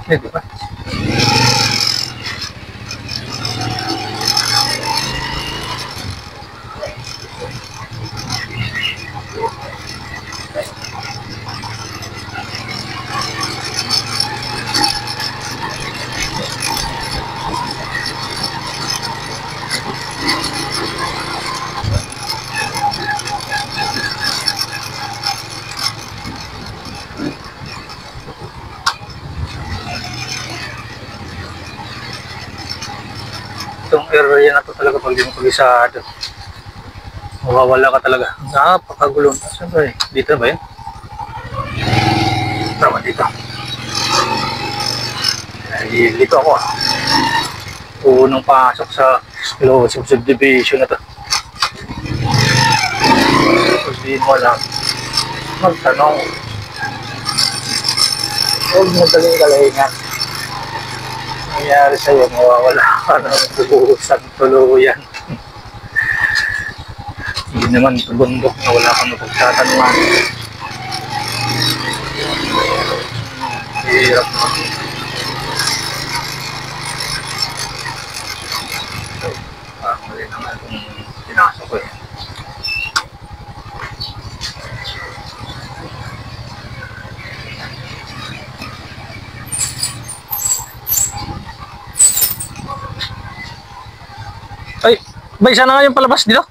Di ba? Itong area na to talaga pag di mo pagisado, mawawala ka talaga. Napakagulo. Saan ba eh? Dito ba yun? Tama dito. Ay, dito ako ah. Unang pasok sa exclusive subdivision na to. Kung di mo alam, magtanong. Huwag mo daling galahingan. Nangyari sa'yo, mawawala ka ng buhusan tuluyan. Hindi naman ito bundok na wala kang mapagtatanungan. Hirap naman. Mali naman itong pinasok ko eh. Ay, ba isa na nga yung palabas dito?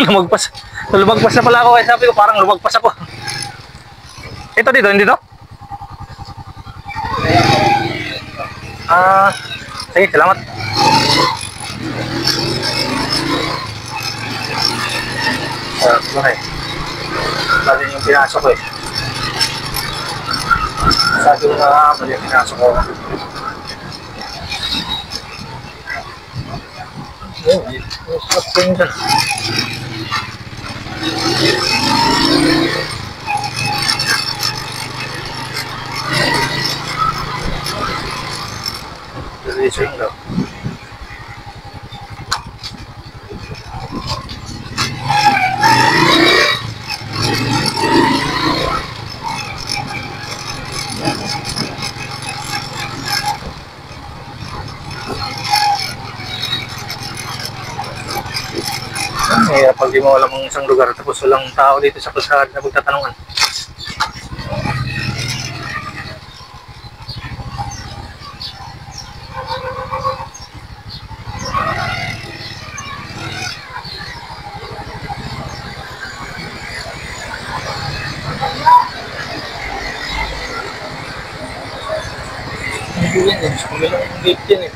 Lumagpas. Lumagpas na pala ako eh. Sabi ko parang lumagpas ako. Ito dito, hindi dito? Sige, salamat. Okay. Mali yung pinasok ko eh. Sabi ko na mali yung pinasok ko. What's going on? Releasing daw. Pag di mo alam ang isang lugar tapos walang tao dito sa kalsada na magtatanungan. Hindi yan eh, sa kabilang gate yan eh.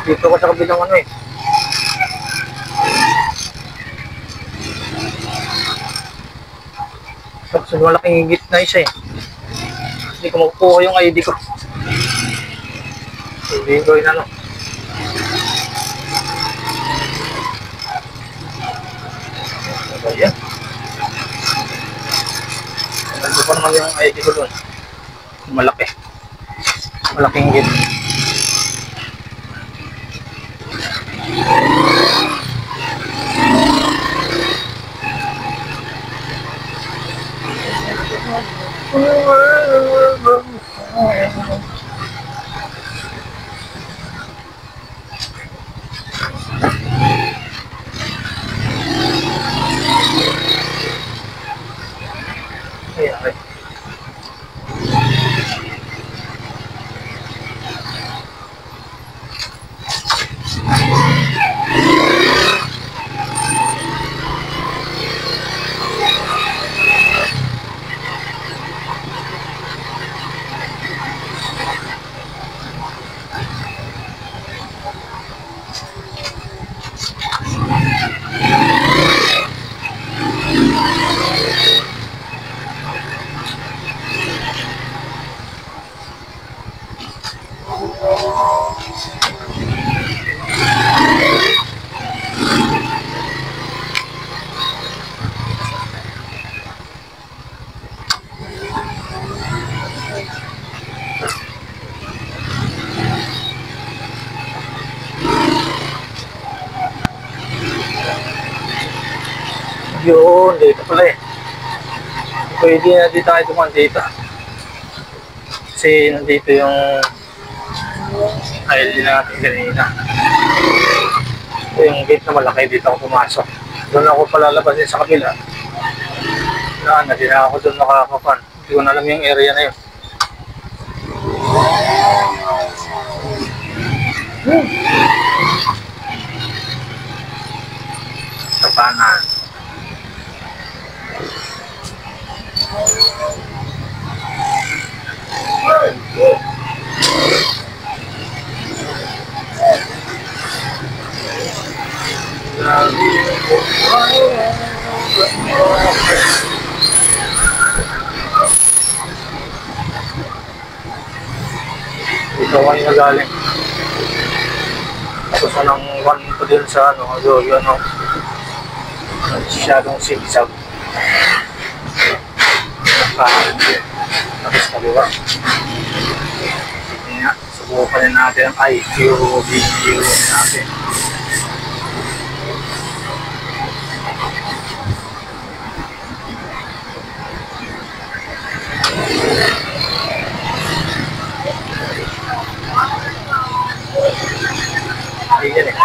Dito ka sa kabilang ano eh. So, malaking gate na isa eh. Hindi ko makukuha yung ID ko. Hindi ko yun ano. Ano ba yan? Nandito pa naman yung ID ko doon. Malaki. Malaking gate. Yun, dito pala eh. Pwede na di tayo dumaan dito. Kasi nandito yung aisle natin kanina. Ito yung gate na malaki, dito ako pumasok. Doon ako palalabas din sa kabila. Na di na ako doon nakakapan. Hindi ko na alam yung area na yun. Tapanan. Ito ang nagaling. Tapos anong one ko din sa ano, yun ano, masyadong sigsag. Tapos kaliwa. Kaya, subukan rin natin ang IQ video natin. Yan eh.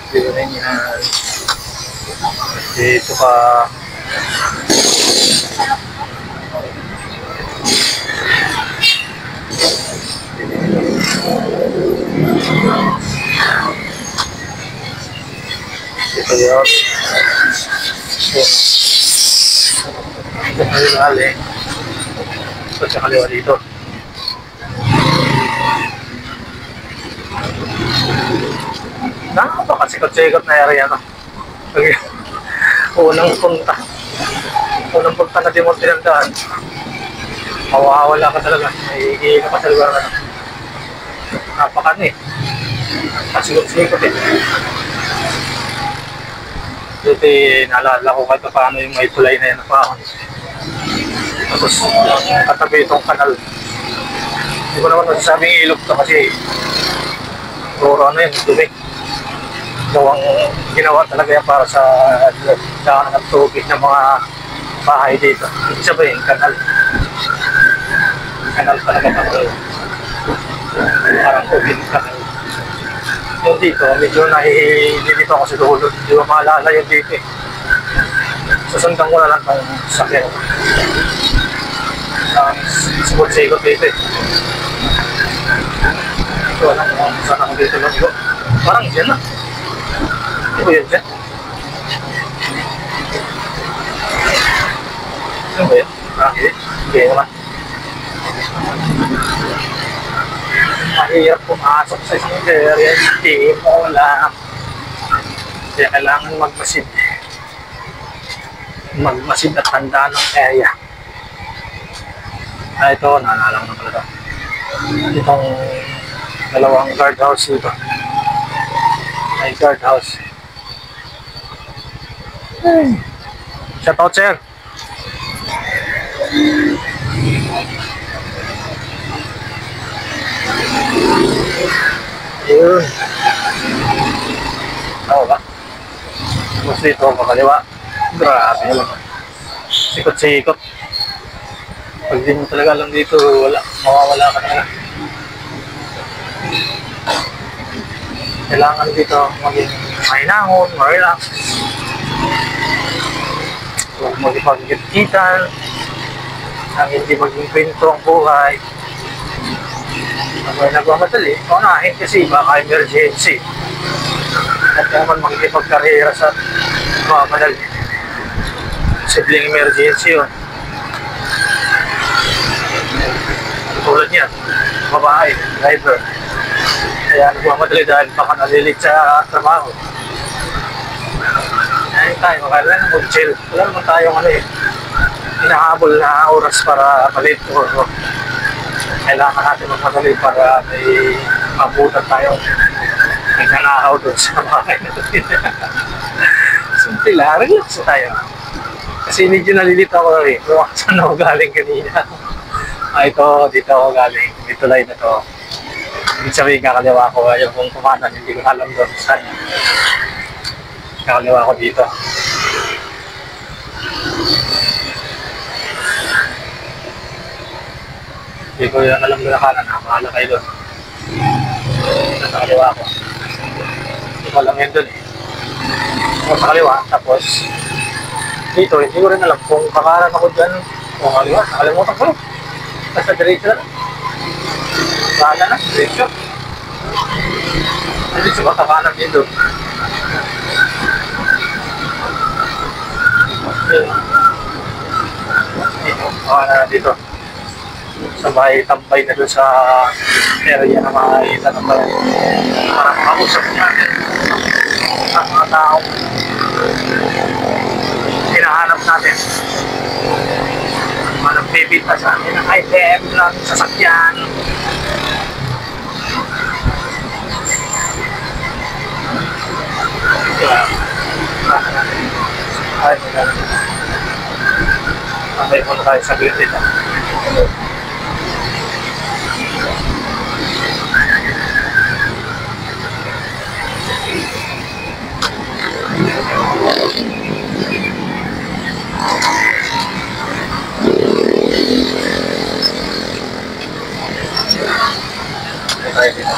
Dito rin yan. Dito ka. Dito yun. Dali. Ito sa kaliwa dito. Napakasikot-sikot na area na. Unang punta na di mo tinandaan. Mawawala ka talaga. May ka pa sa lugar na. Napakan eh. Kasikot-sikot eh. Dito naalala ko kahit paano yung may tulay na yan na paon. Tapos katabi itong kanal. Hindi ko naman masasabing ilog to kasi puro ano yun, dumi. Ginawa talaga yan para sa daan ng tubig ng mga bahay dito. Ibig sabihin, kanal. Kanal talaga kanal. Parang tubig kanal. Yung dito, medyo nahihilito ako sa dulo. Hindi ko maalala yung dito eh. Susundan ko na lang ng sakyan. Sikot-sikot dito eh. Ito, saan ako dito lang ito? Parang dyan na. Hindi ko yan dyan. Ano ba yan? Hindi naman. Mahirap pumasok sa isang area, hindi mo lang. Kaya kailangan magmasid. Magmasid at tanda ng area. Ito, naalala ko na pala ito. Itong dalawang guardhouse dito. May guardhouse. Shout out, sir. Yun. Tama ba? Mas dito makaliwa. Grabe naman. Sikot-sikot. Pag di mo talaga lang dito, wala. Mawawala ka talaga. Kailangan dito maging mahinahon, marelax. Huwag magipag-gitan. Ang hindi maging kwento ang buhay. Pag may nagmamadali, paunahin kasi baka emergency. At naman makikipagkarera sa nagmamadali. Sibling emergency yun. Tulad niya, babae, driver. Kaya nagmamadali dahil baka nalilit sa trabaho. Ayun tayo, makailan mag-chill. Wala naman tayong ano eh. Hinahabol na oras para malit or kailangan natin magmadali para may mabutan tayo. May nanahaw doon sa bahay natin. Simple lang, relax tayo. Kasi medyo nalilito ako eh. Saan ako galing kanina? Ito, dito ako galing. May tulay na to. Ibig sabihin, kakaliwa ko yung kung kumanan, hindi ko alam doon saan. Kakaliwa ko dito. Hindi ko yung alam doon na kanan, nakahala kayo doon. Sa kaliwa ko. Hindi ko alam yun doon eh. Sa kaliwa, tapos dito, hindi ko rin alam kung kakanan ako dyan o kaliwa, nakalimutan ko. Basta diretso na. Kakanan na, diretso. Diretso ba, kakanan dito. Dito, kakanan na dito. Sa may tambay na doon sa area na makakita ng bayan. Para makausap natin ang mga tao. Hinahanap natin. Manang bibita sa atin ng item ng sasakyan. Ay, maganda. Patay muna tayo sa grid dito. Tayo dito.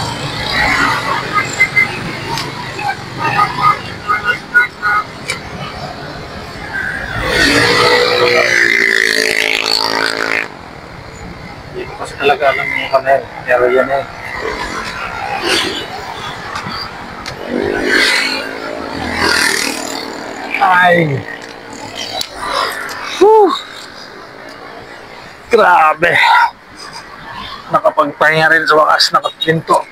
Dito kasi talaga alam mo kami, pero yan eh. Ay! Whew! Grabe! Nakapagpahinga rin sa wakas, nakapinto.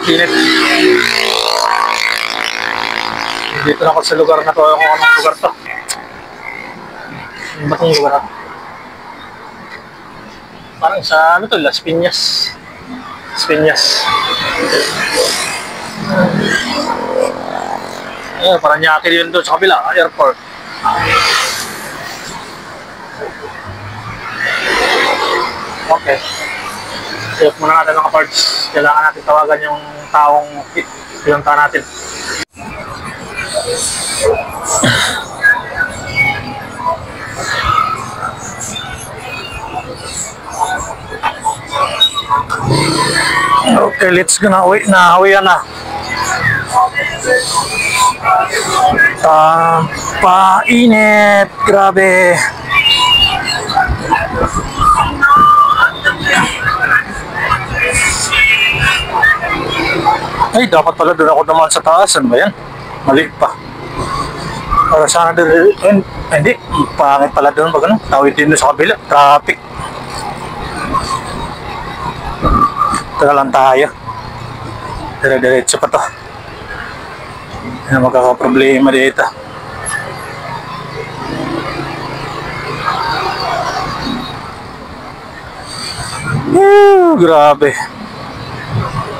Init. Dito na ako sa lugar na to. Kung anong lugar to. Ano ba itong lugar na to? Parang sa ano to, Las Piñas. Las Piñas. Parang nyakil yun doon sa kabila, airport. Okay. Siyot muna natin mga parts. Kailangan natin tawagan yung taong pinunta natin. Okay, let's go na. Nahawian na. Painit. Grabe. Ay, dapat pala doon ako naman sa taas. Ano ba yan? Mali pa. Para sana doon. Hindi. Pangit pala doon. Pag ano, tawid din doon sa kabila. Traffic. Taga lang tayo. Dire-diretso pa to. Hindi na magkakaproblema dito. Grabe.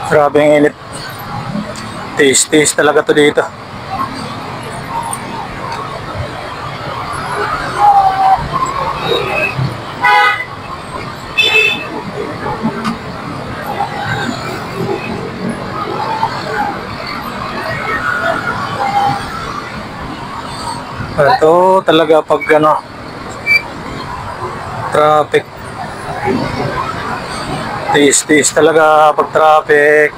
Grabe ang init. Taste talaga to dito. Ito talaga pag ano, traffic. Taste talaga pag traffic.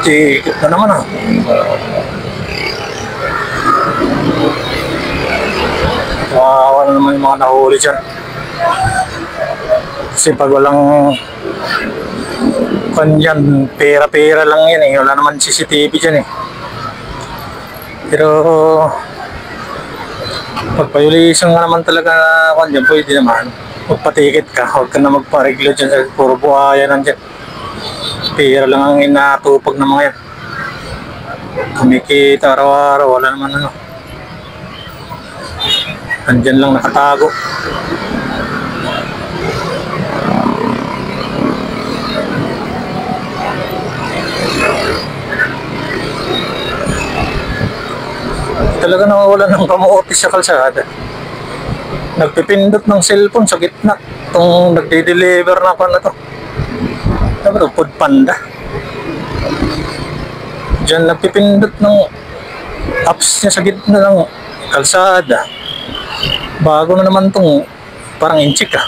Tikit na naman ah. Kawawa na naman yung mga nahuli dyan. Kasi pag walang kanyan, pera-pera lang yan eh. Wala naman CCTV dyan eh. Pero pagpa-yulisan nga naman talaga kanyan, pwede naman. Magpatikit ka, huwag ka na magpa-reglo dyan sa puro buhaya nandyan. Pera lang ang inatupag ng mga yan. Kumikita araw-araw, wala naman ano. Andyan lang nakatago. Talaga nawawalan ng kamote sa kalsada. Nagpipindot ng cellphone sa gitna. Itong nagde-deliver na pa na to. Ano ba, Food Panda. Diyan nagpipindot ng apps niya sa gitna ng kalsada. Bago na naman tong parang inchik ah.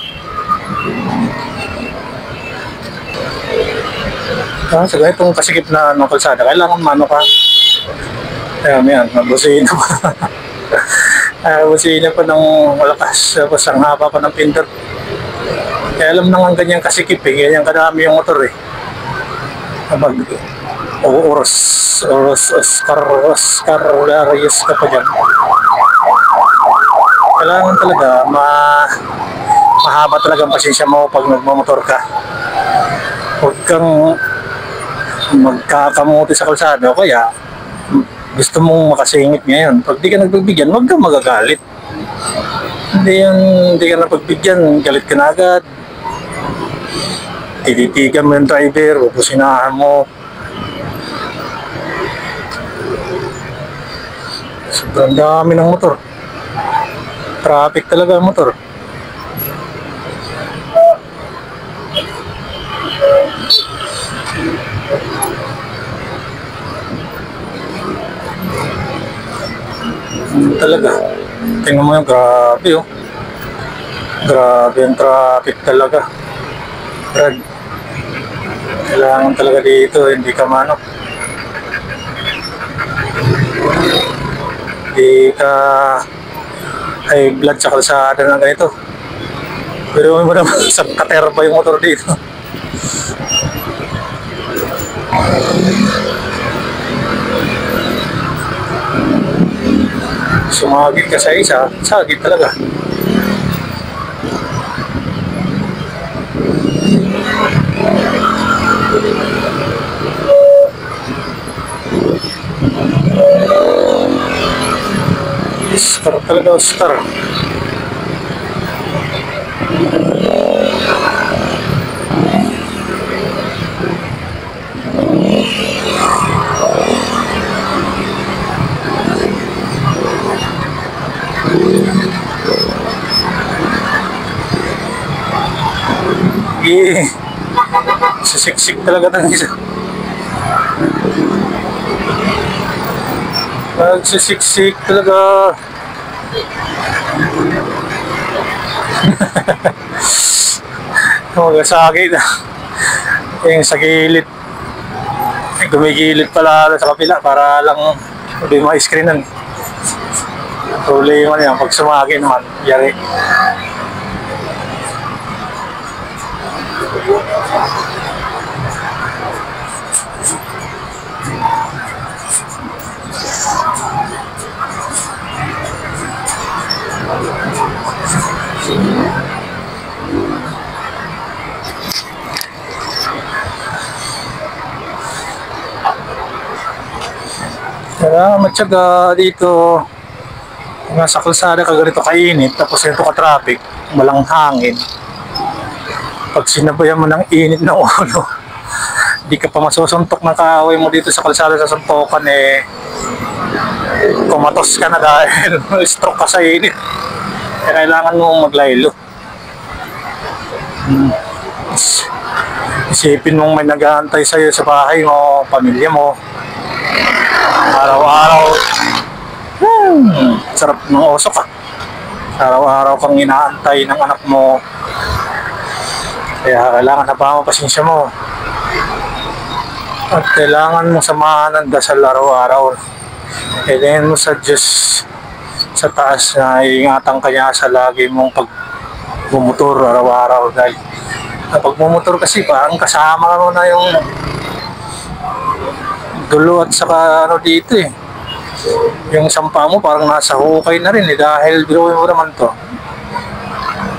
Sa ganitong kasikip na ng kalsada, kailangan mano ka. Ayan, yan, busina pa. Busina pa ng malakas. Tapos ang haba pa ng pindot. Kaya alam na nga ganyan kasikip eh. Ganyan kadami yung motor eh. Abag, Oscar Darius ka pa dyan. Kailangan talaga mahaba talaga ang pasensya mo pag nagmamotor ka. Huwag kang magkakamuti sa kalsada o kaya gusto mong makasingit ngayon. Pag di ka nagbibigyan, huwag kang magagalit. Hindi ka napagbigyan, galit ka na agad. Tititigan mo yung driver, pupusinahan mo. Sobrang dami ng motor. Traffic talaga ang motor. Talaga. Tingnan mo yung grabe oh. Grabe yung traffic talaga. Brad. Kailangan talaga dito, hindi ka mano. Hindi ka high blood sa kalsada na ganito. Pero mo naman sa katerba yung motor dito. Sumagit ka sa isa, sagit talaga. Oscar talaga, Oscar. Sisiksik talaga ng isa. Nagsisiksik talaga. Magasagit na. Yung sa gilid. Gumigilid pala sa kapila para lang hindi ma-screenan. Problema niya pag sumagi naman. Yari. Kaya matyaga dito. Nasa kalsada ka ganito kainit, tapos ganito ka traffic, walang hangin. Pag sinabayan mo ng init na ulo, di ka pa masusuntok ng kaaway mo dito sa kalsada sa suntokan eh. Kumatos ka na dahil stroke ka sa init. Kaya kailangan mo maglaylo. Isipin mong may nag-aantay sa'yo sa bahay mo, pamilya mo. Araw-araw, sarap ng oso ka. Araw-araw kang inaantay ng anak mo. Kaya kailangan na pa mo pasensya mo. At kailangan mo samahan ng dasal araw-araw. Kailangan mo sa Diyos sa taas na iingatan ka niya sa lagi mong pagmumotor araw-araw. Dahil pag mumotor kasi parang kasama mo na yung dulo at saka ano dito eh. Yung sampa mo parang nasa hukay na rin eh, dahil biruin mo naman to.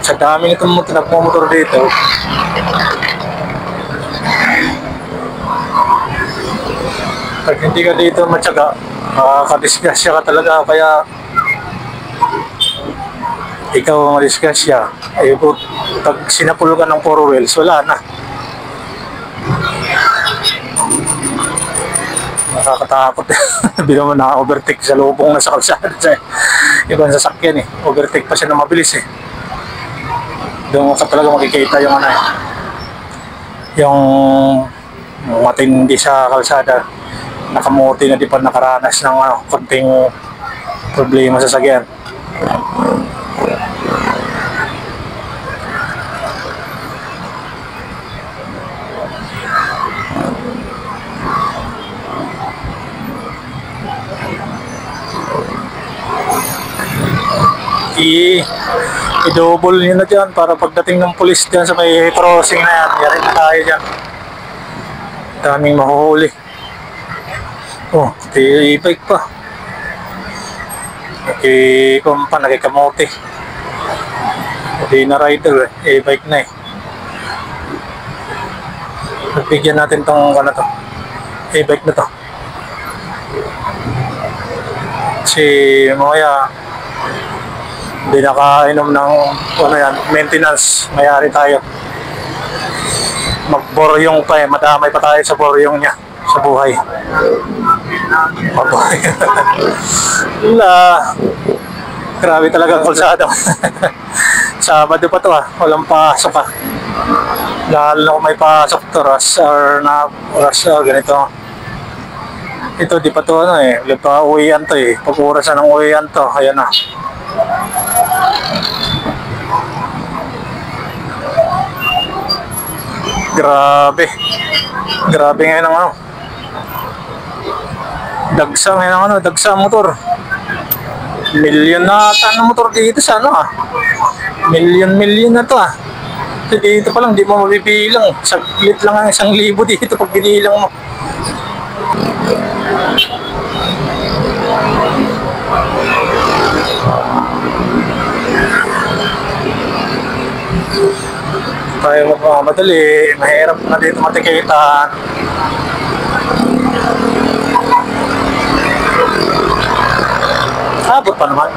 Sa dami nitong nagmumotor dito. Pag hindi ka dito matyaga, makakadisgrasya ka talaga, kaya ikaw ang madisgrasya. Eh, pag sinapul ka ng 4 wheels, wala na. Nakakatakot. Hindi naman na-overtake sa lubong na sa kalsada. Ibang sasakyan eh. Overtake pa siya na mabilis eh. Doon ka talaga makikita yung ano eh, yung matindi sa kalsada. Nakamuti na di pa nakaranas ng konting problema sa sagyan. I-double nyo na dyan para pagdating ng pulis dyan sa may crossing na yan, yari na tayo dyan. Daming mahuhuli. Oh, i-bike pa. Kumpa, nakikamote. Hindi na rider eh, e-bike na eh. Bigyan natin tong ano to, e-bike na to. Kasi mamaya hindi nakainom ng ano yan, maintenance, mayari tayo. Magboryong pa eh, madamay pa tayo sa boryong niya sa buhay. Mabuhay. Grabe talaga ang kalsada. Sabado pa to walang pasok lalo na kung may pasok to, rush hour na, rush hour ganito. Ito di pa to di pa uwian to pag orasan ng uwian to, ayan na. Grabe ngayon ang dagsa ngayon ang dagsa motor. Milyon na ata ng motor dito sa milyon na to dito pa lang di mo mabibilang, saglit lang ang 1,000 dito pag binilang mo. Tayo magmamadali, mahirap na dito matikitan. Abot pa naman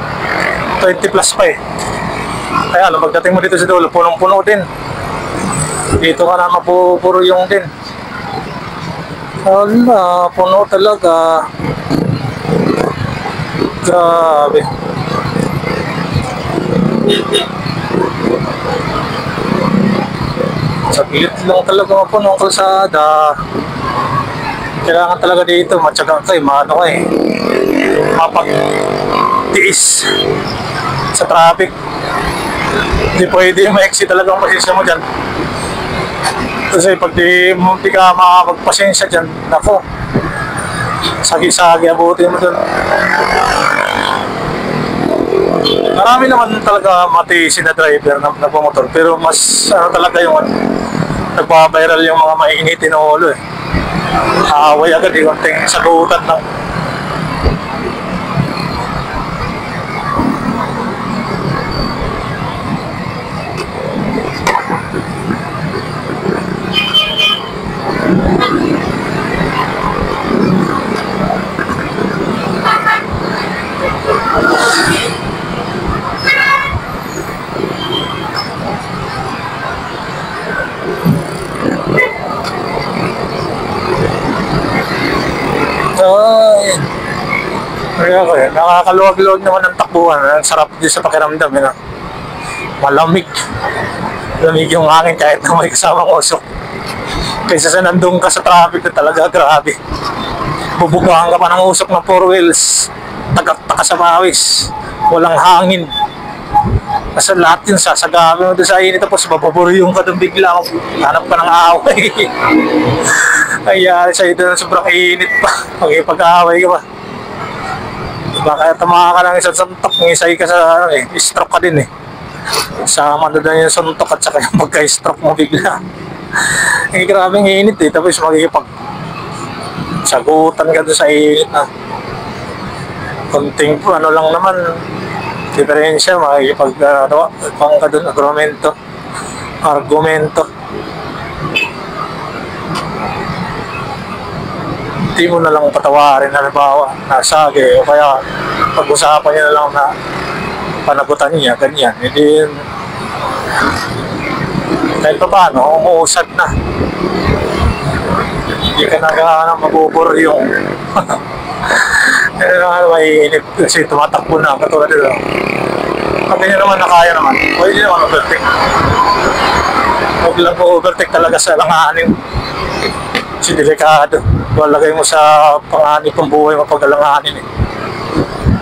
20 plus pa kaya alam, pagdating mo dito sa dulo, punong-puno din. Dito ka na mapupuro yung din. Wala, puno talaga. Grabe. Sa gilid lang talaga mapuno ang kalsada. Kailangan talaga dito, matyaga ka mapagtiis sa traffic. Hindi pwede ma-exit talaga ang pasensya mo dyan. Kasi pag di ka makapagpasensya dyan, nako, sagi-sagi abutin mo dun. Marami naman talaga matiisin na driver na nagpamotor, pero mas talaga yung nagpa-viral yung mga mainitin na ulo away agad konting sagutan lang. Nakakaluwag-luwag naman ang takbuhan. Ang sarap din sa pakiramdam. Malamig. Lamig yung hangin kahit na may kasamang usok. Kaysa sa nandun ka sa traffic na talaga, grabe. Bubugahan ka pa ng usok ng 4 wheels. Tagak-taka sa pawis. Walang hangin. Kasi lahat yun sasagabi mo doon sa init, tapos mapaburyong ka doon bigla. Hanap ka ng away. Kaya sa'yo doon sobrang init pa. Pag-away ka pa. Baka tama ka ng isang suntok, ng isay ka sa stroke ka din sama na doon yung suntok at saka yung pagka-stroke mo bigla. Grabing init tapos magigipag sagutan ka doon sa init konting ano lang naman diferensya, makikipag pang ka doon, argumento. Hindi mo na lang patawarin, halimbawa nasagi o kaya pag-usapan niya na lang na panagutan niya, ganyan. Hindi kahit pa paano, umuusad na. Hindi ka na mabubur yung may inip kasi tumatakbo na katulad nito. hindi nyo naman nakaya naman, pwede naman overtake. Huwag lang po overtake talaga sa langanin. Kasi delikado. Walagay mo sa panganib ng buhay mo pag alanganin eh.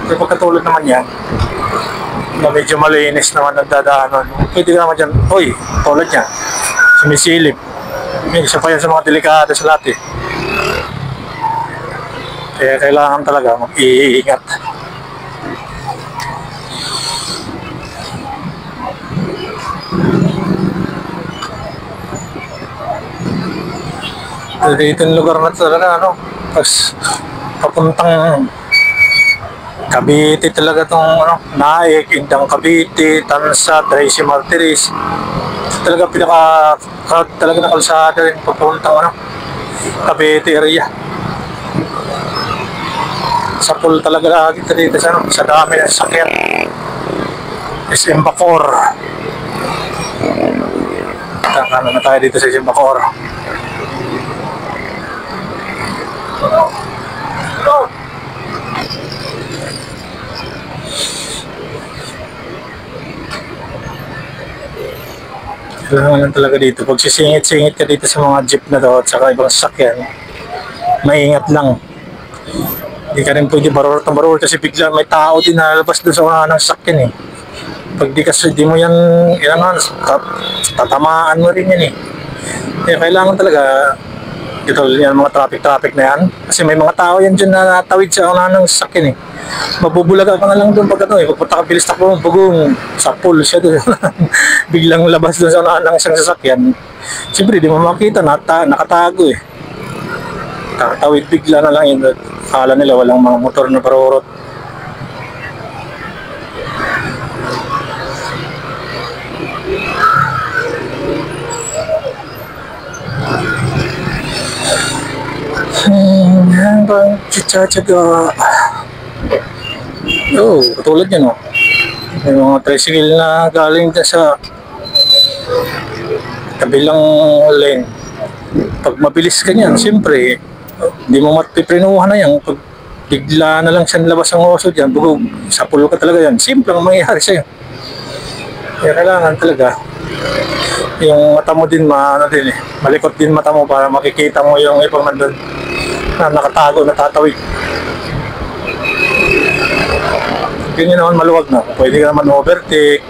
Kasi pagkatulad naman yan, na medyo malinis naman nagdadaanan, pwede ka naman dyan, uy, tulad niya, sumisilip. Isa pa yan sa mga delikado sa lahat eh. Kaya kailangan talaga mag-iingat. Dito yung lugar na talaga, ano, pas papuntang Cavite talaga itong ano, Naik, Indang Cavite, Tansa, Tracy Martires. Talaga talaga na kalsada rin papuntang ano, Cavite area. Sa pool talaga lagi dito sa, ano, sa dami ng sakyan. SM Bacor. Ano na tayo dito sa SM Bacor. Kailangan lang talaga dito. Pag sisingit-singit ka dito sa mga jeep na to at saka ibang sasakyan, maingat lang. Hindi ka rin pwede barurot ng barurot kasi bigla may tao din na labas doon sa unahan ng sasakyan eh. Pag di mo yan, tatamaan mo rin yan eh. Kaya kailangan talaga, ito yan mga traffic na yan. Kasi may mga tao yan dyan na natawid sa unahan ng sasakyan eh. Mabubulaga ka na lang doon pag ano eh. Pagpunta ka bilis takbo mong bugong sa pool siya doon. Biglang labas doon sa unahan ng isang sasakyan. Siyempre di mo makita, nakatago eh. Tatawid bigla na lang yun. Akala nila walang mga motor na parurot. Yan bang tsatsaga. Oo, katulad yan o. May mga tricycle na galing dyan sa kabilang lane. Pag mabilis ka niyan, siyempre, hindi mo matiprinuhan na yan. Pag bigla na lang siya labas ang oso dyan, bugog, sa pulo ka talaga yan. Simple ang mangyayari sa'yo. Kaya kailangan talaga, yung mata mo din, malikot din mata mo para makikita mo yung ibang nandun na nakatago, natatawid. Ganyan naman maluwag na. Pwede ka naman overtake.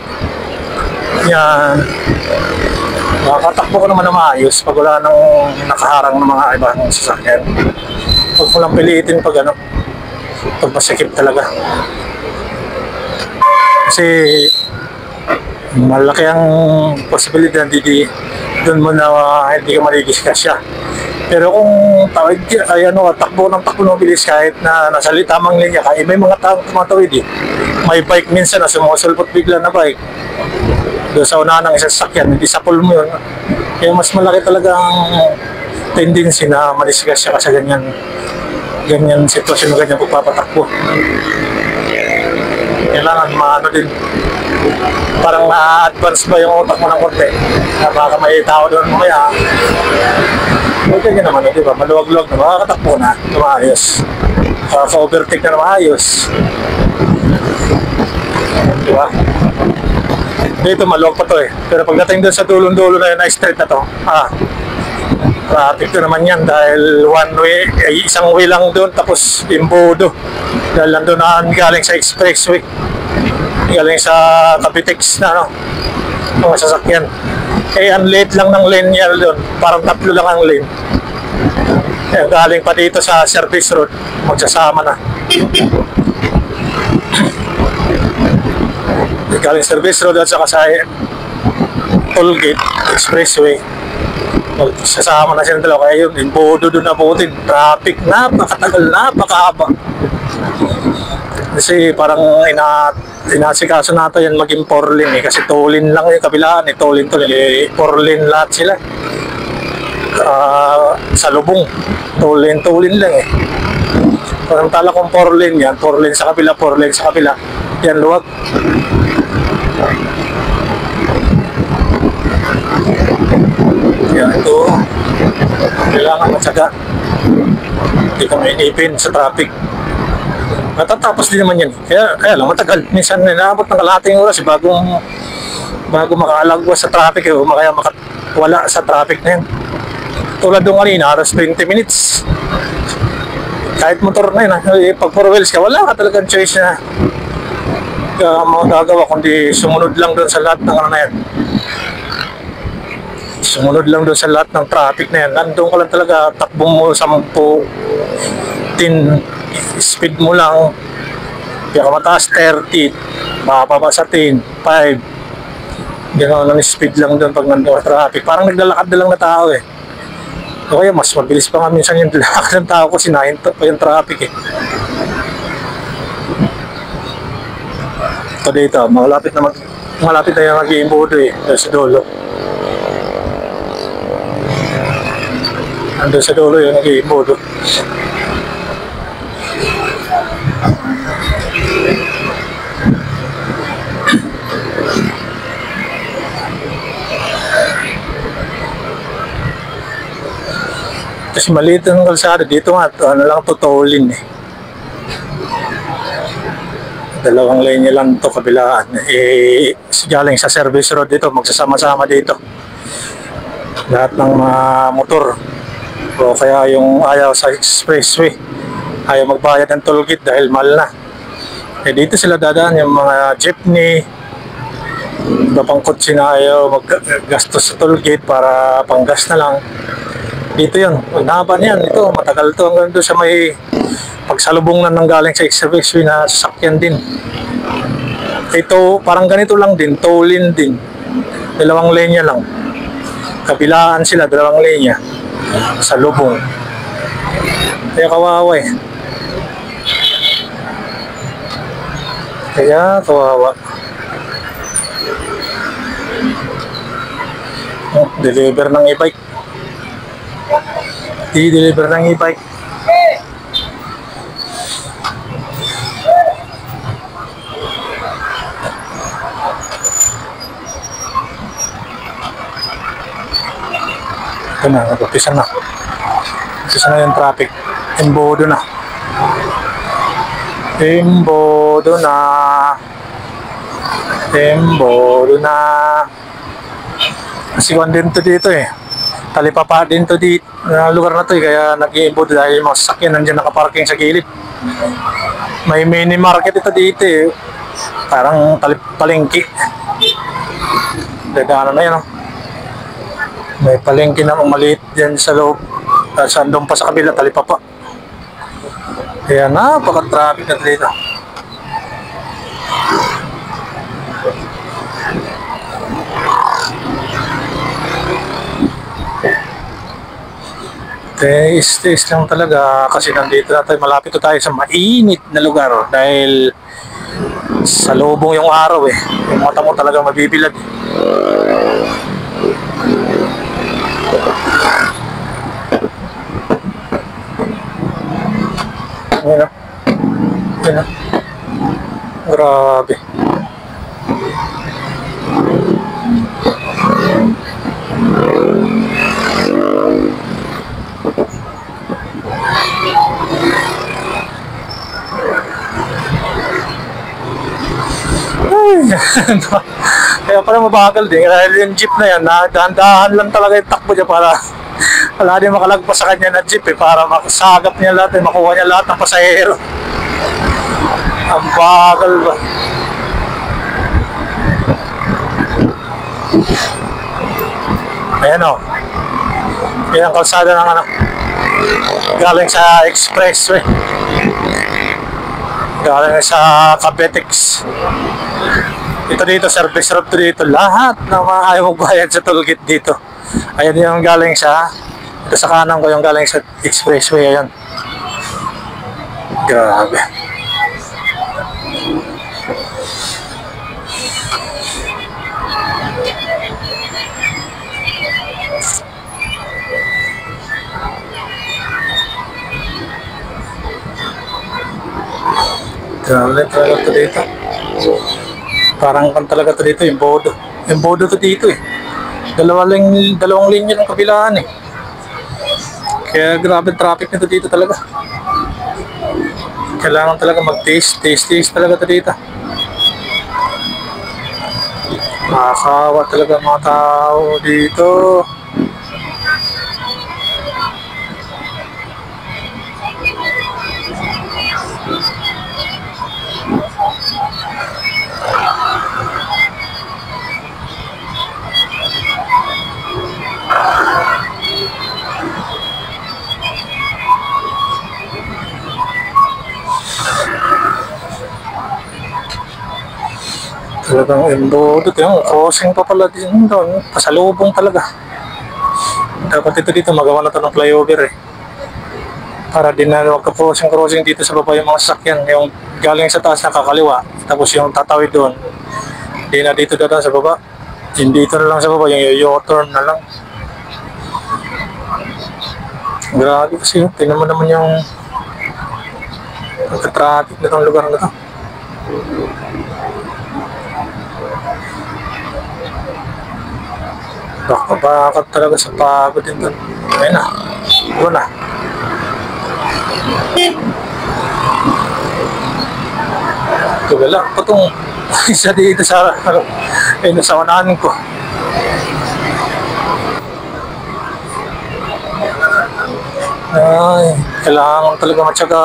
Yan. Makakatakbo ka naman na maayos pag wala nang nakaharang ng mga ibang sasakyan. Huwag mo lang pilitin pag ano, pag masikip talaga. Kasi malaki ang posibilidad doon mo na hindi ka maligiskas siya. Pero kung tawid ay ano, takbo ng bilis kahit na nasa tamang linya ka, may mga taong tumatawid eh. May bike minsan na sumusulpot bigla na bike. Doon sa unahan ng isang sasakyan, hindi sa pool mo yun. Kaya mas malaki talaga ang tendency na malisgas siya kasi ganyan sitwasyon, ganyan pagpapatakbo. Kailangan maano din, parang na-advance ba yung utak mo ng konti na baka may tao doon mamaya. Okay ka naman, di ba? Maluwag-luwag na, makakatakbo na, maayos. Ka-overtake na maayos. Di ba? Dito maluwag pa to eh. Pero pagdating doon sa dulong-dulo na yun, na straight na to, traffic to naman yan dahil one way, isang way lang doon tapos imbudo. Dahil nandun na galing sa expressway. Galing sa Capitex na mga sasakyan. Eh, ang late lang ng lane niya doon. Parang tatlo lang ang lane. Eh, galing pa dito sa service road, magsasama na. Galing service road at saka sa toll gate, expressway. Magsasama na siya ng dalawa. Kaya yun, imbodo doon na putin. Traffic, napakatagal, napakahaba. Kasi parang inasikaso natin yan maging 4 lane eh. Kasi 2 lane lang yung kabilaan eh. 2 lane to eh. 4 lane lahat sila. Sa lubong. 2 lane lang eh. Parang tala kung 4 lane yan. 4 lane sa kabila, 4 lane sa kabila. Yan luwag. Yan ito. Kailangan matyaga. Hindi ka may inipin sa traffic. Matatapos din naman yan. Kaya lang matagal. Minsan inaabot ng kalahating oras bago makaalagwas sa traffic o kaya makawala sa traffic na yan. Tulad nung kanina, aras 20 minutes. Kahit motor na yun, pag 4 wheels ka, wala ka talagang choice na magagawa kundi sumunod lang doon sa lahat ng ano na yan. Sumunod lang doon sa lahat ng traffic na yan. Nandun ka lang talaga, takbo mo 10, 10, speed mo lang, pinakamataas 30, makapapa sa 10, 5. Gano'n lang speed lang doon pag nandun sa traffic. Parang naglalakad na lang na tao eh. O kaya mas mabilis pa nga minsan yung lakad ng tao kasi nahinto pa yung traffic eh. Ito dito, malapit na yung mag-iimbodo eh, sa dulo. Andun sa dulo yung nag-iimbodo. Kasi maliit ang kalsada dito nga, ano lang to, tolling eh. 2 linya lang to kabilaan. Galing sa service road dito, magsasama-sama dito. Lahat ng mga motor. O kaya yung ayaw sa expressway, ayaw magbayad ng toll gate dahil mahal na. Dito sila dadaan yung mga jeepney, iba pang kotse na ayaw maggastos sa toll gate para panggas na lang. Dito yun, haba niyan, ito matagal to hanggang doon sa may pagsalubong na galing sa expressway na sasakyan din. Ito parang ganito lang din, tolling din, 2 linya lang, kabilaan sila 2 linya sa lubong. Kaya kawawa eh, kaya kawawa. Deliver ng e-bike, i-deliver ng e-bike. Ito na, nagpapisa na. Pisa na yung traffic. Embodo na. Embodo na. Embodo na. Kasi kung din to dito eh. Talipapa din to dito. Lugar na to eh. Kaya nag-i-embodo dahil yung mga sasakyan nandiyan nakaparking sa gilid. May mini market ito dito eh. Parang palengke. Dadaanan na yan oh. May palengke na maliit dyan sa loob. Sandong pa sa kabila, talipapa. Kaya napaka-traffic na dito. Taste lang talaga kasi nandito na tayo, malapit tayo sa mainit na lugar dahil sa lubong yung araw eh. Yung mata mo talaga mabibilad. Ayan o. Ayan o. Grabe. Kaya pala mabagal din dahil yung jeep na yan, dahan-dahan lang talaga yung takbo niya para wala din makalagpas sa kanya na jeep eh, para makasagap niya lahat eh, makuha niya lahat ng pasahero. Ang bagal ba? Ayan o. Yan ang kalsada ng ano, galing sa expressway, galing sa Cabetex. Ito dito, service road dito. Lahat na ayaw magbayad sa tollgate dito. Ayan yung galing sa, ito sa kanan ko yung galing sa expressway. Ayan. Grabe. Grabe talaga ito dito. Parang kan talaga ito dito, embodo. Embodo ito dito eh. Dalawang linya ng kabilaan eh. Kaya grabe traffic nito dito talaga. Kailangan talaga mag-taste talaga ito dito. Nakakawa talaga ang mga tao dito. Talagang emboded yung crossing pa pala din doon. Pasalubong talaga. Dapat ito dito magawa na ito ng flyover eh. Para din na magka-crossing dito sa baba yung mga sasakyan. Yung galing sa taas nakakaliwa. Tapos yung tatawid doon. Hindi na dito dadaan sa baba. Hindi dito na lang sa baba. Yung U-turn na lang. Grabe kasi yun. Tingnan mo naman yung traffic na itong lugar na ito. Bakit talaga sa pagod din doon. Ayun na. Doon na. Wala pa itong isa dito sa sa unahan ko. Ay, kailangan talaga matyaga.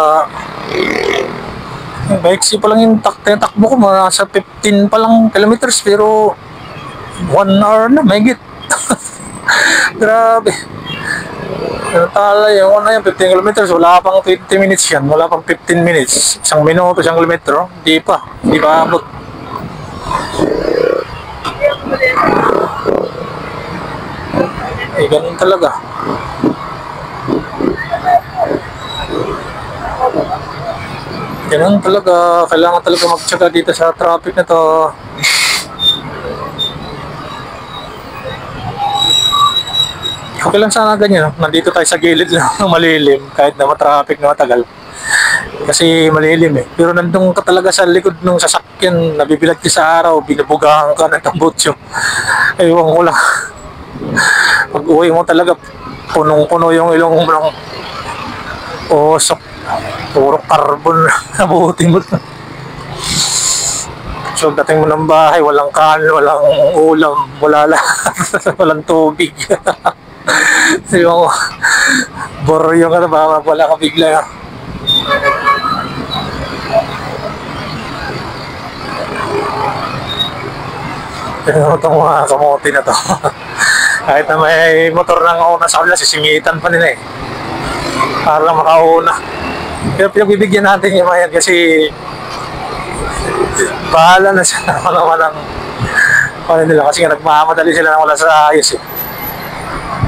Maiksi pa lang yung takbo ko. Nasa 15 pa lang kilometers pero 1 hour na, mahigit. Grabe. Tala yung 15 kilometers, wala pang 20 minutes yan, wala pang 15 minutes. Isang minuto, isang kilometro, di pa abot. Eh, ganun talaga. Ganun talaga, kailangan talaga magtsaga dito sa traffic na to. Okay lang sana ganyan, nandito tayo sa gilid lang ng malilim kahit na matraffic na matagal. Kasi malilim eh. Pero nandun ka talaga sa likod ng sasakyan, nabibilad ka sa araw, binubugahan ka ng tambutso. Ewan ko lang. Pag uwi mo talaga, punong-puno yung ilong mo ng usok. Puro carbon na buti mo. So dating mo ng bahay, walang kanin, walang ulam, wala lahat, walang tubig. So yung boro yung baka wala ka bigla. Pero itong mga kamote na to. Kahit na may motor ng una sa kanila, sisingitan pa nila eh. Para lang makauna. Pero pinagbibigyan natin yung mga yan kasi bahala na sila naman ng nila kasi nga nagmamadali sila nang wala sa ayos eh.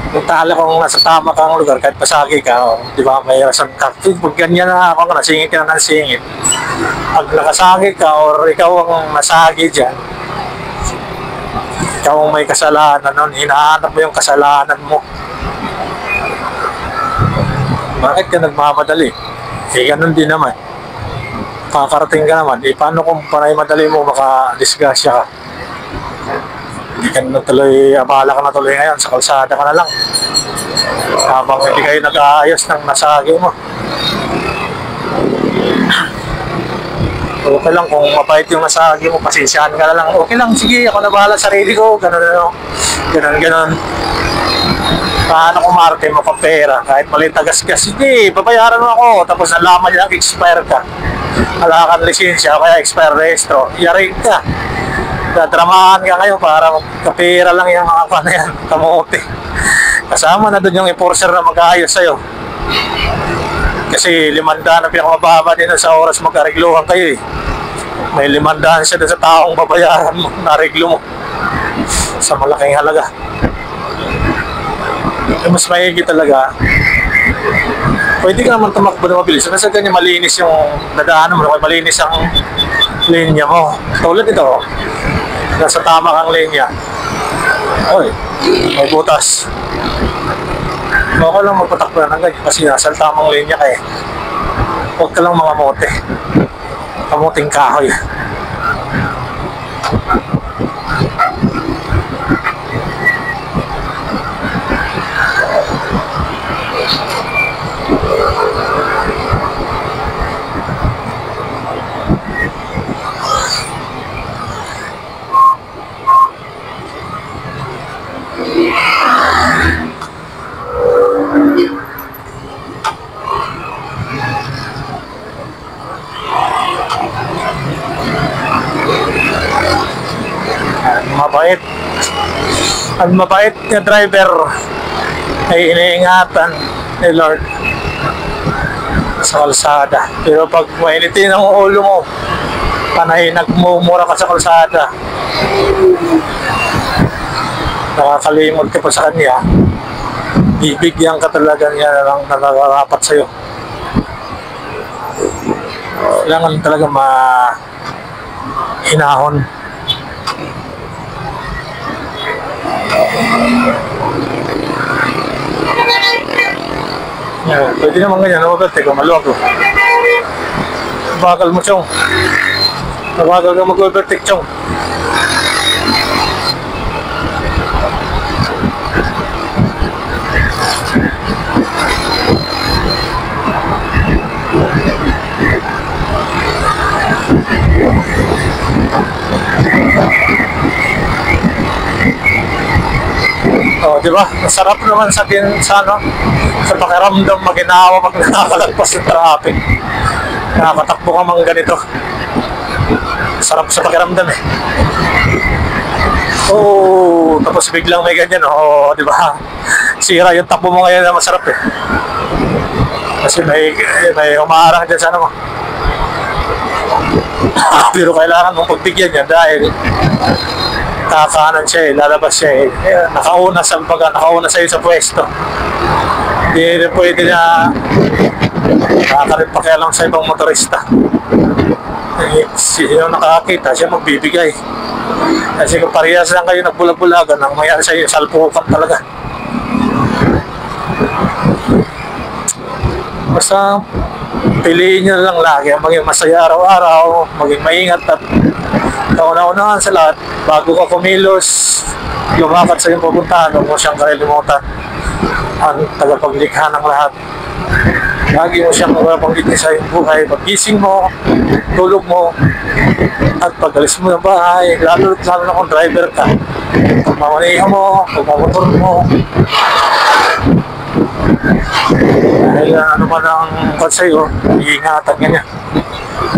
Kung tala kung nasa tama kang lugar, kahit pasagi ka, di ba, may rason ka. Pag ganyan na ako, nasingit ka na nasingit. Pag nakasagi ka or ikaw ang nasagi dyan, ikaw ang may kasalanan nun, hinahanap mo yung kasalanan mo. Bakit ka nagmamadali? Eh, ganun din naman. Kakarating ka naman, eh, paano kung panay madali mo, maka-disgrasya ka? Hindi ka na tuloy, abala ka na tuloy ngayon, sa kalsada ka na lang. Habang hindi kayo nag-aayos ng nasagi mo. Okay lang kung mabait yung nasagi mo, pasensyahan ka na lang. Okay lang, sige, ako na bahala sa sarili ko, ganun. Paano kung marte mo pang pera, kahit maliit na gasgas, sige, babayaran mo ako, tapos nalaman niya expire ka. Wala kang lisensya, kaya expire rehistro, yari ka. Dadramahan ka ngayon para kapira lang yung mga na yan, kamote. Kasama na doon yung enforcer na mag-aayos sa'yo. Kasi 500 na pinakamababa din sa oras mag-aregluhan kayo eh. May 500 siya doon sa taong babayaran mo, na-areglo mo. Sa malaking halaga. Eh, mas maigi talaga. Pwede ka naman tumakbo na mabilis. Kasi ganyan malinis yung nadaanan mo, malinis ang linya mo. Tulad ito, nasa tama kang linya. Oy, may butas. Baka lang magpatakbo na ng ganyan kasi nasa tamang linya ka eh. Huwag ka lang mga mote. Kamuting kahoy. mabait. Ang mabait na driver ay iniingatan ni Lord sa kalsada. Pero pag mainitin ang ulo mo, panay nagmumura ka sa kalsada, nakakalimot ka pa sa kanya, bibigyan ka talaga niya ng nararapat sa'yo. Kailangan talaga hinahon. Yeah, pwede naman ganyan, teka, maluwag ko. Bagal mo, Chong. Bagal ka mag-overtake, Chong. Oh, di ba? Masarap naman sa pakiramdam maginawa pag nakakalagpas ng traffic. Nakakatakbo ka mang ganito. Sarap sa pakiramdam eh. Oh, tapos biglang may ganyan, oh, di ba? Sira yung takbo mo ngayon na masarap eh. Kasi may umaarang dyan sa ano mo. Pero kailangan mong pagbigyan yan dahil kakanan siya eh, lalabas siya eh. Nakauna sa iyo sa pwesto. Hindi rin pwede na nakakarit pa kaya lang sa ibang motorista. Sino nakakita, siya magbibigay. Kasi kung parehas lang kayo nagbulag-bulagan, ang mayroon sa iyo, salpukan talaga. Basta piliin nyo lang lagi maging masaya araw-araw, maging maingat at kauna-unahan sa lahat, bago ka kumilos, lumakad sa iyong pupuntahan, huwag mo siyang kalilimutan ang tagapaglikha ng lahat. Lagi mo siyang magapanggit sa iyong buhay, paggising mo, tulog mo, at pag-alis mo ng bahay, lalo na kung driver ka, pag mamanihan mo, pag mamotor mo, dahil ano man ang kwan sa'yo, iingatan ka niya.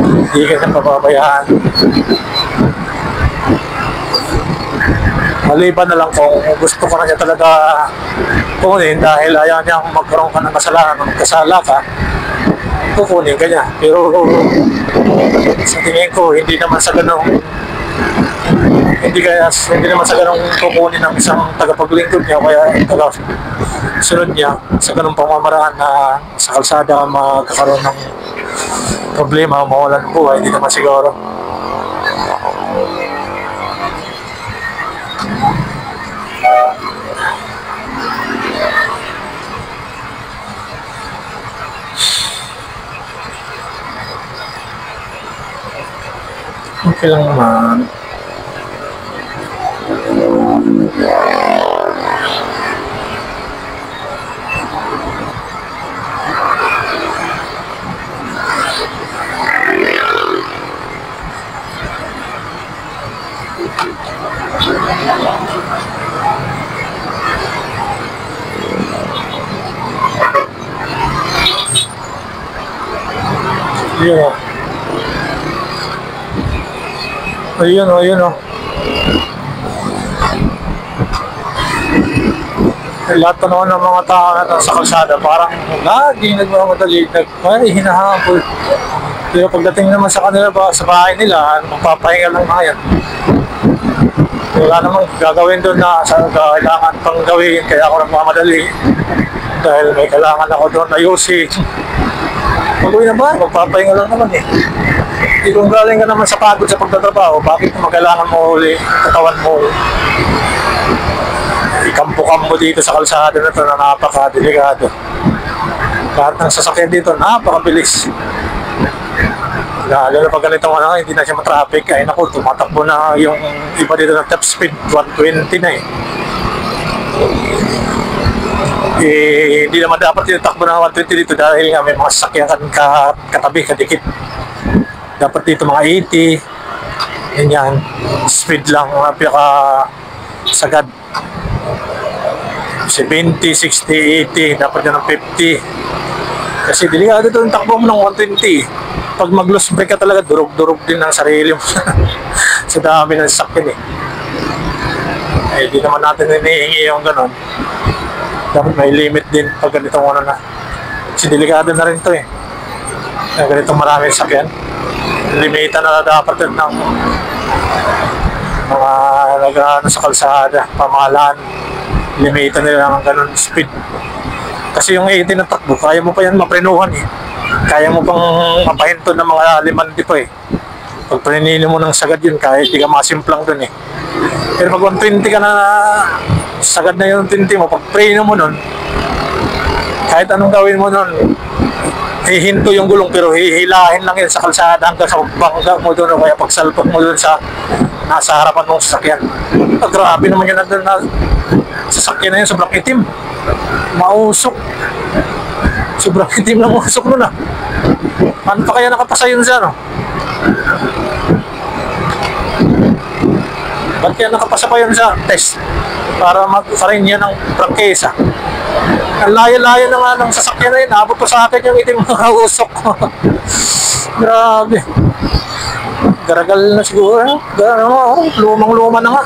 Hindi ka na pababayaan. Maliban na lang kung gusto ka na niya talaga kunin dahil ayaw niya magkaroon ka ng kasalanan, magkasala ka, kukunin ka niya. Pero sa tingin ko, hindi naman sa ganong kukunin ng isang tagapaglingkod niya, kaya sunod niya sa ganong pamamaraan na sa kalsada magkakaroon ng problema, mawalan ng buhay, hindi naman siguro. Okay lang naman. Yeah. Ayun oh. Lahat pa naman ng mga tao na sa kalsada, parang lagi nagmamadali, hinahabol. Pero pagdating naman sa kanila sa bahay nila, magpapahinga lang na yan. Wala namang gagawin doon na kailangan pang gawin, kaya ako nagmamadali. Dahil may kailangan ako doon ayusin. Pag-uwi na ba? Magpapahinga lang naman eh. Kung galing ka naman sa pagod sa pagtatrabaho, bakit naman kailangan mo uli katawan mo? Ikampukan mo dito sa kalsada na ito na napaka-delikado. Lahat ng sasakyan dito, napakabilis. Lalo na pag ganitong hindi na siya matraffic, ay naku, tumatakbo na yung iba dito ng top speed, 120 na eh. Hindi naman dapat tinatakbo ng 120 dito dahil nga may mga sasakyan katabi, kadikit. Dapat dito mga 80, ganyan, speed lang, napaka sagad. 70, 60, 80, dapat yan ng 50. Kasi delikado ito yung takbo mo ng 120. Pag mag-loss brake ka talaga, durog-durog din ang sarili mo sa dami ng sasakyan eh. Hindi naman natin hinihingi yung gano'n. Dapat may limit din pag ganitong ano na. Kasi delikado na rin to eh. Kaya ganitong maraming sakyan. Limitan na dapat yun ng mga nag-ano sa kalsada, pamahalaan. Limitan nila ng ganun speed. Kasi yung 80 na takbo, kaya mo pa yan maprenuhan eh. Kaya mo pang mapahinto ng mga limandi pa eh. Pag prinino mo ng sagad yun, kahit di ka masimplang dun eh. Pero pag 120 ka na, sagad na yung 120 mo, pag preno mo nun, kahit anong gawin mo nun, hihinto yung gulong pero hihilahin lang yun sa kalsada hanggang sa bangga mo dun o kaya pagsalpot mo dun sa nasa harapan ng sasakyan. Grabe naman yun nandun na sasakyan na yun, sobrang itim. Mausok. Sobrang itim na mausok nun ah. Paano pa kaya nakapasa yun siya no? Ba't kaya nakapasa pa yun sa test? Para magkarin yan ng prangkesa. Ang layo-layo na nga ng sasakyan na yun. Abot pa sa akin yung itim na usok. Grabe. Garagal na siguro. Lumang-luma na nga.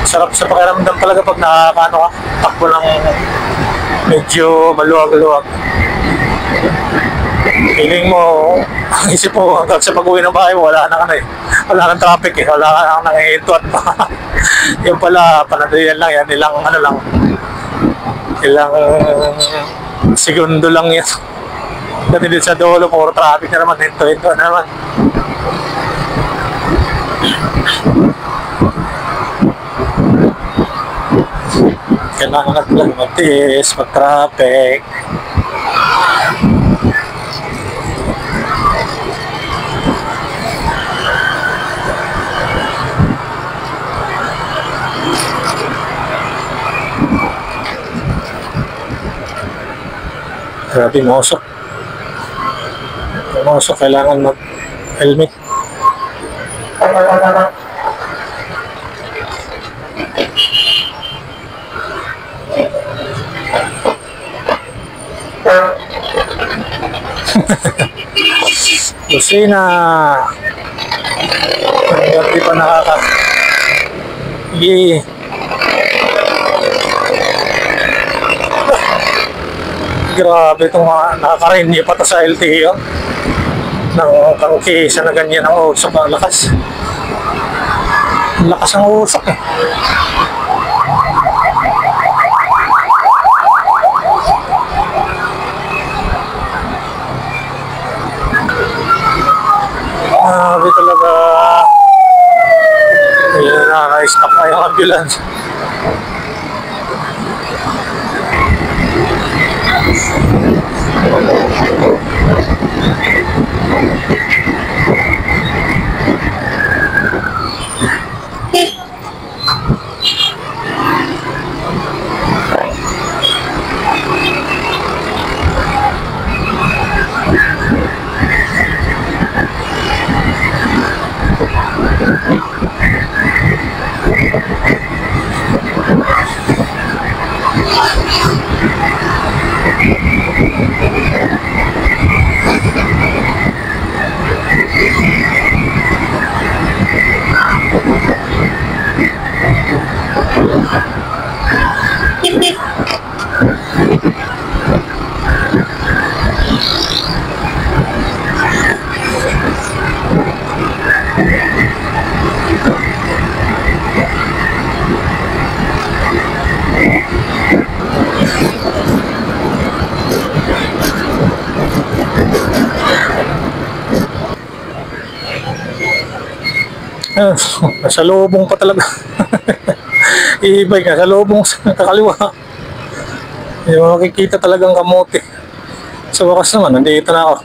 Sarap sa pakiramdam talaga pag nakakaano ka, takbo ng medyo maluwag-luwag. Feeling mo, ang isip mo hanggang sa pag-uwi ng bahay mo, wala na ka na eh. Wala nang traffic eh, wala ka nang nangihintuan pa. Yung pala, panadalian lang yan, ilang ano lang, ilang segundo lang yan. Dati din sa dulo, puro traffic na naman, hinto-hinto na naman. Kailangan natin lang mag-tiis, mag-traffic. Grabe, mausok. Mausok, kailangan mag-helmet. Kusina. Hindi pa Sige. Grabe itong mga nakakarinig pa sa LTO ng kangkisa na ganyan ang usok ang lakas. Lakas ang usok eh. Grabe talaga. Ayun na, na-stop na yung ambulance. Nasa lubong pa talaga. Iibay ka sa lubong sa kakaliwa. Hindi mo makikita talagang kamote. Sa wakas naman, nandito na ako.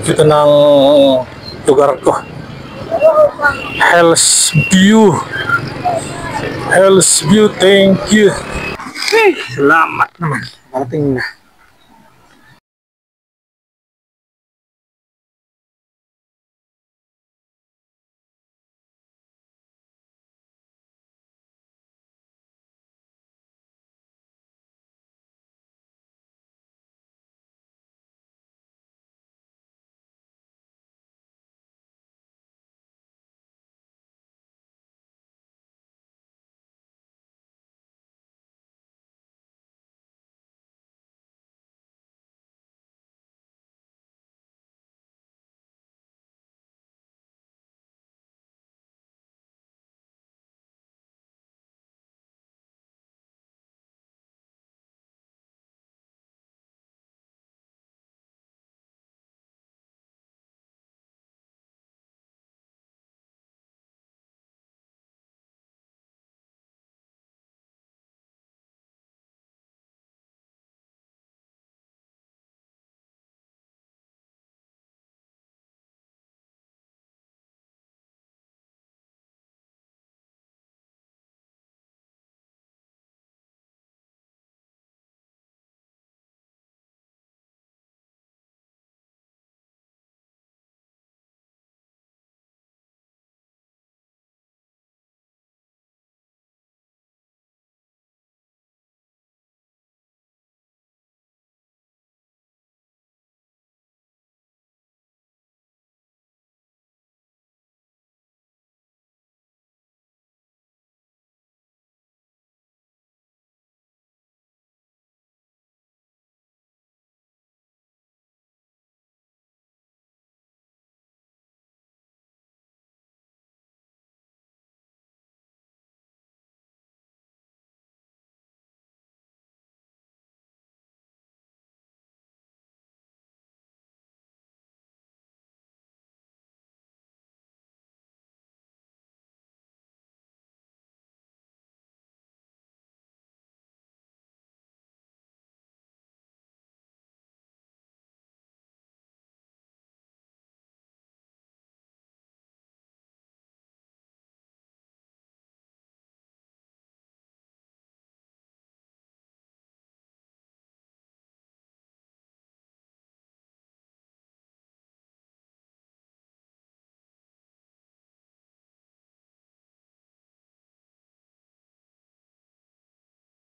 Dito na ang lugar ko. Hell's View. Hell's View, thank you. Salamat naman. Parating na.